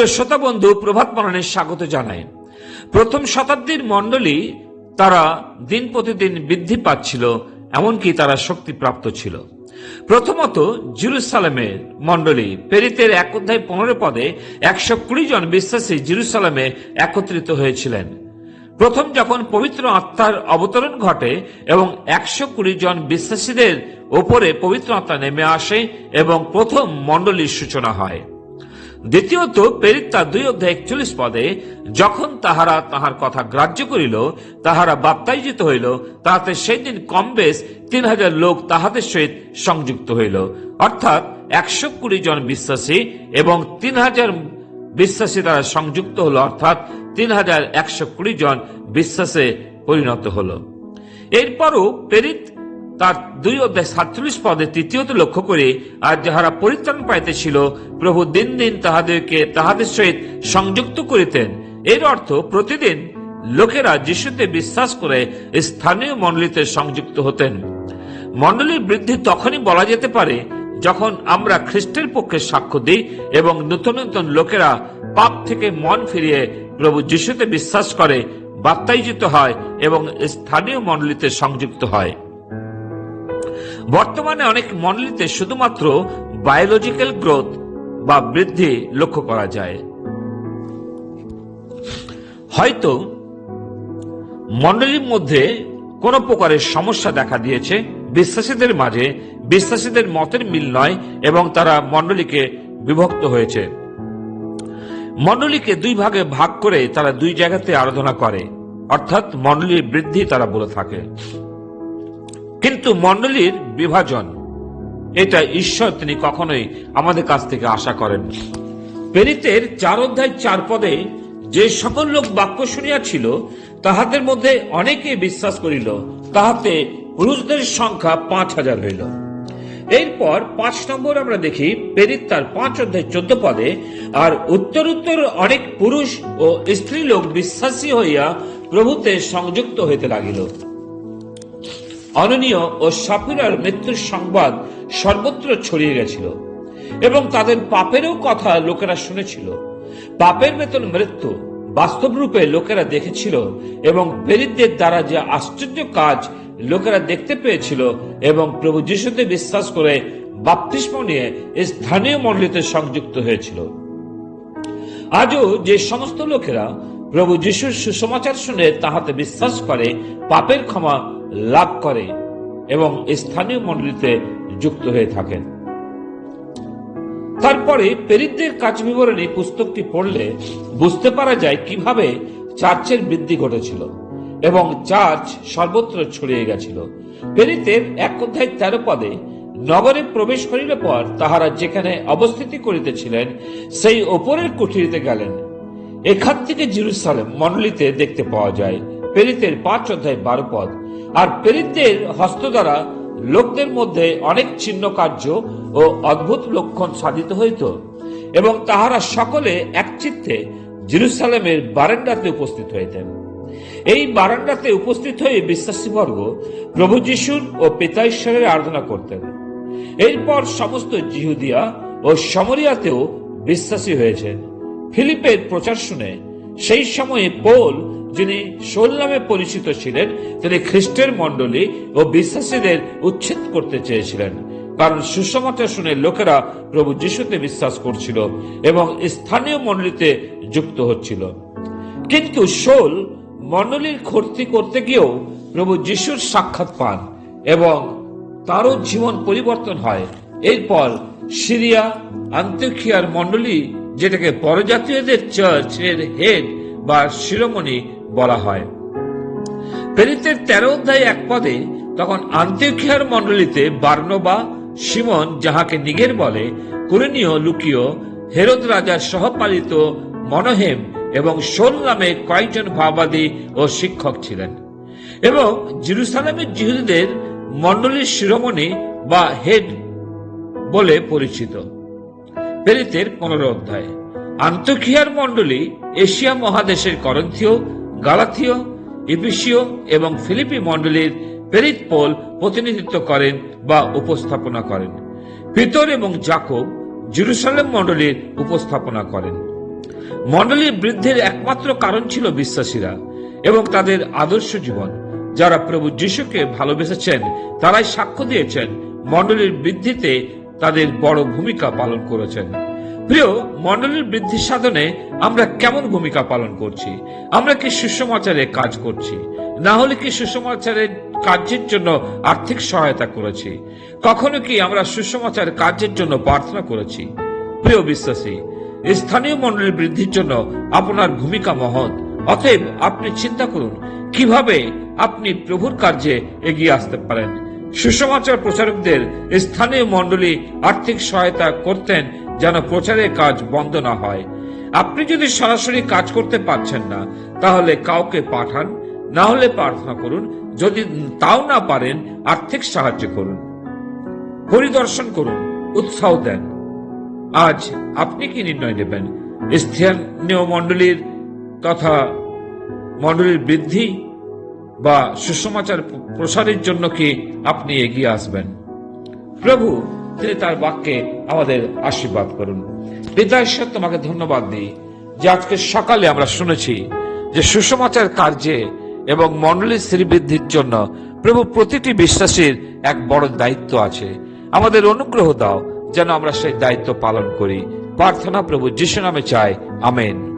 প্রিয় শ্রোতা বন্ধু, প্রভাত বাণে স্বাগত জানাই। প্রথম শতাব্দীর মণ্ডলী তারা দিন প্রতিদিন বৃদ্ধি পাচ্ছিল, এমনকি তারা শক্তিপ্রাপ্ত ছিল। প্রথমত জেরুসালেমের মণ্ডলী, প্রেরিতের 1:15 120 জন বিশ্বাসী জেরুসালেমে একত্রিত হয়েছিলেন। প্রথম যখন পবিত্র আত্মার অবতরণ ঘটে এবং 120 জন বিশ্বাসীদের ওপরে পবিত্র আত্মা নেমে আসে এবং প্রথম মণ্ডলীর সূচনা হয়। দ্বিতীয়ত প্রেরিত 2:41 যখন তাহারা তাহার কথা গ্রাহ্য করিল, তাহারা বাপ্তাইজিত হইল, তাহাতে সেই দিন কম বেশ 3000 লোক তাহাদের সহিত সংযুক্ত হইল। অর্থাৎ 120 জন বিশ্বাসী এবং 3000 বিশ্বাসী তারা সংযুক্ত হলো, অর্থাৎ 3120 জন বিশ্বাসে পরিণত হলো। এরপরও প্রেরিত তার 2:47 তৃতীয়ত লক্ষ্য করে, আর যাহারা পরিত্রাণ পাইতেছিল প্রভু দিন দিন তাহাদেরকে তাহাদের সহিত সংযুক্ত করিতেন। এর অর্থ প্রতিদিন লোকেরা যিশুতে বিশ্বাস করে স্থানীয় মণ্ডলীতে সংযুক্ত হতেন। মণ্ডলীর বৃদ্ধি তখনই বলা যেতে পারে যখন আমরা খ্রিস্টের পক্ষে সাক্ষ্য দিই এবং নতুন নতুন লোকেরা পাপ থেকে মন ফিরিয়ে প্রভু যিশুতে বিশ্বাস করে, বাপ্তাইজিত হয় এবং স্থানীয় মণ্ডলীতে সংযুক্ত হয়। বর্তমানে অনেক মণ্ডলীতে শুধুমাত্র বায়োলজিক্যাল গ্রোথ বা বৃদ্ধি লক্ষ্য করা যায়। হয়তো মণ্ডলীর মধ্যে কোন প্রকারের সমস্যা দেখা দিয়েছে, বিশ্বাসীদের মাঝে বিশ্বাসীদের মতের মিল নয় এবং তারা মণ্ডলীকে বিভক্ত হয়েছে। মণ্ডলীকে দুই ভাগে ভাগ করে তারা দুই জায়গাতে আরাধনা করে, অর্থাৎ মণ্ডলীর বৃদ্ধি তারা বলে থাকে। কিন্তু মণ্ডলীর বিভাজন, এটা ঈশ্বর তিনি কখনোই আমাদের কাছ থেকে আশা করেন। প্রেরিতের 4:4 যে সকল লোক বাক্য শুনিয়াছিল তাহাদের মধ্যে অনেকে বিশ্বাস করিল, তাহাতে পুরুষদের সংখ্যা 5000 হইল। এরপর 5 নম্বর আমরা দেখি প্রেরিত তার 5:14 আর উত্তর অনেক পুরুষ ও স্ত্রী লোক বিশ্বাসী হইয়া প্রভুতে সংযুক্ত হইতে লাগিল। অননীয় ও সাফিরার মৃত্যুর সংবাদ সর্বত্র ছড়িয়ে গেছিল এবং তাদের পাপেরও কথা লোকেরা শুনেছিল। পাপের বেতন মৃত্যু বাস্তব রূপে লোকেরা দেখেছিল এবং প্রেরিতদের দ্বারা যে আশ্চর্য কাজ লোকেরা দেখতে পেয়েছিল এবং প্রভু যিশুতে বিশ্বাস করে বাপ্তিস্ম নিয়ে স্থানীয় মণ্ডলীতে সংযুক্ত হয়েছিল। আজও যে সমস্ত লোকেরা প্রভু যিশুর সুসমাচার শুনে তাহাতে বিশ্বাস করে, পাপের ক্ষমা লাভ করে এবং স্থানীয় মণ্ডলীতে যুক্ত হয়ে থাকেন। তারপরে প্রেরিতদের কাজ বিবরণী পুস্তকটি পড়লে বুঝতে পারা যায় কিভাবে চার্চের বৃদ্ধি ঘটেছিল এবং চার্চ সর্বত্র ছড়িয়ে গেছিল। প্রেরিতের 1:13 নগরে প্রবেশ করিল পর তাহারা যেখানে অবস্থিতি করিতেছিলেন সেই ওপরের কুঠিরিতে গেলেন। এখান থেকে জেরুসালেম মণ্ডলীতে দেখতে পাওয়া যায়। প্রেরিতের 5:12 আর প্রেরিতদের হস্ত দ্বারা লোকদের মধ্যে অনেক চিহ্ন কার্য ও অদ্ভুত লক্ষণ সাধিত হইত এবং তাহারা সকলে একচিত্তে জেরুসালেমের বারান্দাতে উপস্থিত হইতেন। এই বারান্দাতে উপস্থিত হয়ে বিশ্বাসীবর্গ প্রভু যিশুর ও পিতা ঈশ্বরের আরাধনা করতেন। এরপর সমস্ত জিহুদিয়া ও সমরিয়াতেও বিশ্বাসী হয়েছেন। ফিলিপের প্রচার শুনে সেই সময়ে পৌল, যিনি শোল নামে পরিচিত ছিলেন, তিনি খ্রিস্টের মণ্ডলী ও বিশ্বাসীদের উচ্ছেদ করতে চেয়েছিলেন, কারণ সুসমাচার শুনে লোকেরা প্রভু যিশুতে বিশ্বাস করছিল এবং স্থানীয় মণ্ডলীতে যুক্ত হচ্ছিল। কিন্তু শোল মণ্ডলীর ক্ষতি করতে গিয়েও প্রভু যিশুর সাক্ষাৎ পান এবং তারও জীবন পরিবর্তন হয়। এরপর সিরিয়া আন্তিওখিয়ার মণ্ডলী, যেটাকে পরজাতীয়দের চার্চের হেড বা শিরোমণি বলা হয়। প্রেরিতের 13:1 তখন আন্তিওখিয়ার মণ্ডলীতে বার্নবা, সিমন যাহাকে নিগের বলে, কুরেনীয় লুকিয়, হেরোদ রাজার সহপালিত মনোহেম এবং শোল নামে কয়েকজন ভাববাদী ও শিক্ষক ছিলেন এবং জেরুসালেমের জিহুদীদের মণ্ডলীর শিরোমণি বা হেড বলে পরিচিত। প্রেরিতের 15 আন্তিওখিয়ার মণ্ডলী এশিয়া মহাদেশের করন্থীয়, গালাথীয়, ইফিসীয় এবং ফিলিপি মণ্ডলীর প্রেরিত পৌল প্রতিনিধিত্ব করেন বা উপস্থাপনা করেন। পিতর এবং জাকব জেরুসালেম মণ্ডলীর উপস্থাপনা করেন। মণ্ডলীর বৃদ্ধির একমাত্র কারণ ছিল বিশ্বাসীরা এবং তাদের আদর্শ জীবন। যারা প্রভু যিশুকে ভালোবেসেছেন তারাই সাক্ষ্য দিয়েছেন মণ্ডলীর বৃদ্ধিতে তাদের বড় ভূমিকা পালন করেছেন। প্রিয়, মণ্ডলীর বৃদ্ধি সাধনে আমরা কেমন ভূমিকা পালন করছি? আমরা কি সুসমাচারে কাজ করছি? না হলে কি সুসমাচারের কার্যের জন্য আর্থিক সহায়তা করেছি? কখনো কি আমরা সুসমাচার কার্যের জন্য প্রার্থনা করেছি? প্রিয় বিশ্বাসী, স্থানীয় মণ্ডলীর বৃদ্ধির জন্য আপনার ভূমিকা মহৎ। অতএব আপনি চিন্তা করুন কিভাবে আপনি প্রভুর কার্যে এগিয়ে আসতে পারেন। সুসমাচার প্রচারকদের স্থানীয় মণ্ডলী আর্থিক সহায়তা করতেন যেন প্রচারের কাজ বন্ধ না হয়। আপনি যদি সরাসরি কাজ করতে পারছেন না, তাহলে কাউকে পাঠান, না হলে প্রার্থনা করুন। যদি তাও না পারেন, আর্থিক সাহায্য করুন, পরিদর্শন করুন, উৎসাহ দেন। আজ আপনি কি নির্ণয় নেবেন? স্থানীয় মণ্ডলীর তথা মণ্ডলীর বৃদ্ধি বা সুসমাচার প্রসারের জন্য কি আপনি এগিয়ে আসবেন? প্রভু তিনি তার বাক্যে আমাদের আশীর্বাদ করুন। পিতা ঈশ্বর, তোমাকে ধন্যবাদ দিই যে আজকে সকালে আমরা শুনেছি যে সুসমাচার কার্যে এবং মণ্ডলীর শ্রীবৃদ্ধির জন্য প্রভু প্রতিটি বিশ্বাসীর এক বড় দায়িত্ব আছে। আমাদের অনুগ্রহ দাও যেন আমরা সেই দায়িত্ব পালন করি। প্রার্থনা প্রভু যিশু নামে চাই, আমেন।